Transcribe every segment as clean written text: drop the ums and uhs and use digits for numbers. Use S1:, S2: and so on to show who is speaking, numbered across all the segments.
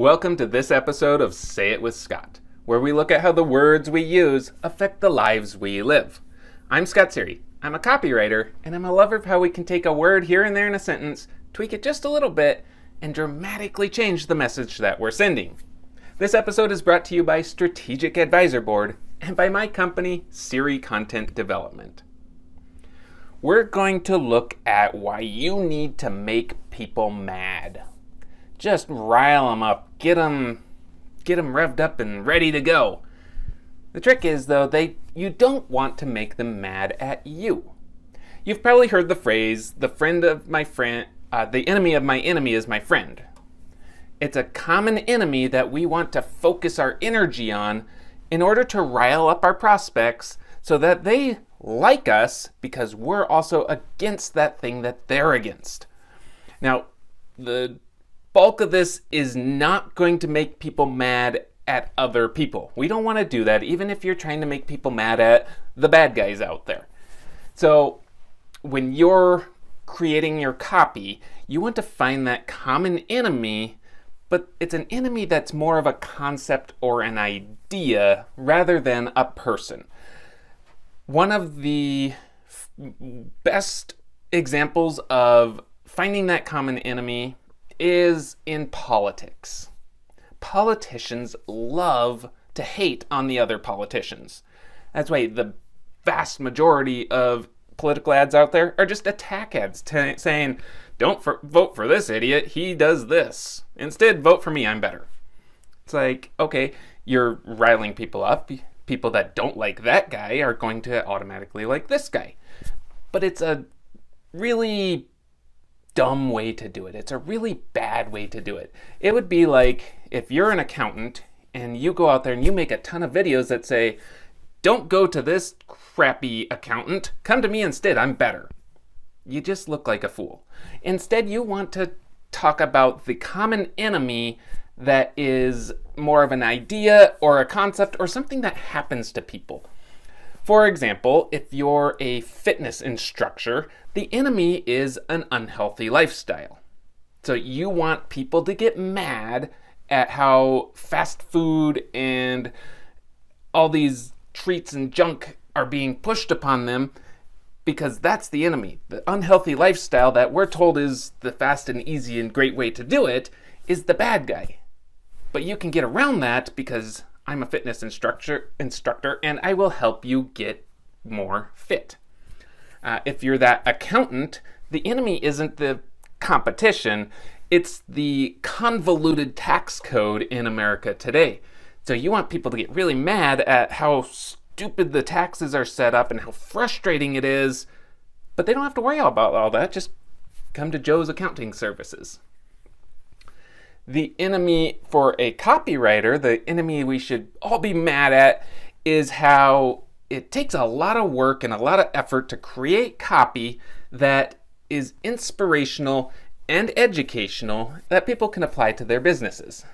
S1: Welcome to this episode of Say It with Scott, where we look at how the words we use affect the lives we live. I'm Scott Sery. I'm a copywriter, and I'm a lover of how we can take a word here and there in a sentence, tweak it just a little bit, and dramatically change the message that we're sending. This episode is brought to you by Strategic Advisor Board and by my company, Sery Content Development. We're going to look at why you need to make people mad. Just rile them up, get them revved up and ready to go. The trick is, though, you don't want to make them mad at you. You've probably heard the phrase, the enemy of my enemy is my friend. It's a common enemy that we want to focus our energy on in order to rile up our prospects so that they like us because we're also against that thing that they're against. Now, the bulk of this is not going to make people mad at other people. We don't want to do that, even if you're trying to make people mad at the bad guys out there. So when you're creating your copy, you want to find that common enemy, but it's an enemy that's more of a concept or an idea rather than a person. One of the best examples of finding that common enemy is in politics. Politicians love to hate on the other politicians. That's why the vast majority of political ads out there are just attack ads saying, don't vote for this idiot, he does this. Instead, vote for me, I'm better. It's like, okay, you're riling people up. People that don't like that guy are going to automatically like this guy. But it's a really dumb way to do it. It's a really bad way to do it. It would be like if you're an accountant and you go out there and you make a ton of videos that say, don't go to this crappy accountant, come to me instead, I'm better. You just look like a fool. Instead, you want to talk about the common enemy that is more of an idea or a concept or something that happens to people. For example, if you're a fitness instructor, the enemy is an unhealthy lifestyle. So you want people to get mad at how fast food and all these treats and junk are being pushed upon them because that's the enemy. The unhealthy lifestyle that we're told is the fast and easy and great way to do it is the bad guy. But you can get around that because I'm a fitness instructor, and I will help you get more fit. If you're that accountant, the enemy isn't the competition, it's the convoluted tax code in America today. So you want people to get really mad at how stupid the taxes are set up and how frustrating it is, but they don't have to worry about all that. Just come to Joe's Accounting Services. The enemy for a copywriter, the enemy we should all be mad at, is how it takes a lot of work and a lot of effort to create copy that is inspirational and educational that people can apply to their businesses.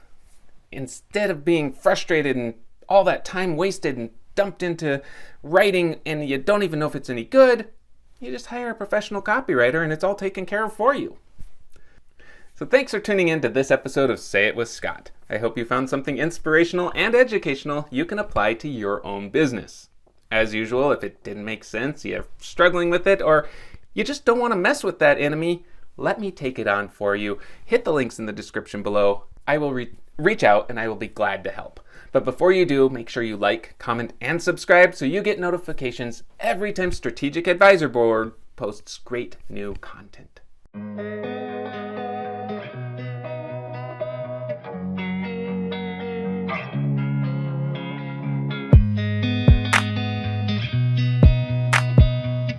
S1: Instead of being frustrated and all that time wasted and dumped into writing and you don't even know if it's any good, you just hire a professional copywriter and it's all taken care of for you. So thanks for tuning in to this episode of Say It with Scott. I hope you found something inspirational and educational you can apply to your own business. As usual, if it didn't make sense, you're struggling with it, or you just don't want to mess with that enemy, let me take it on for you. Hit the links in the description below. I will reach out and I will be glad to help. But before you do, make sure you like, comment, and subscribe so you get notifications every time Strategic Advisor Board posts great new content.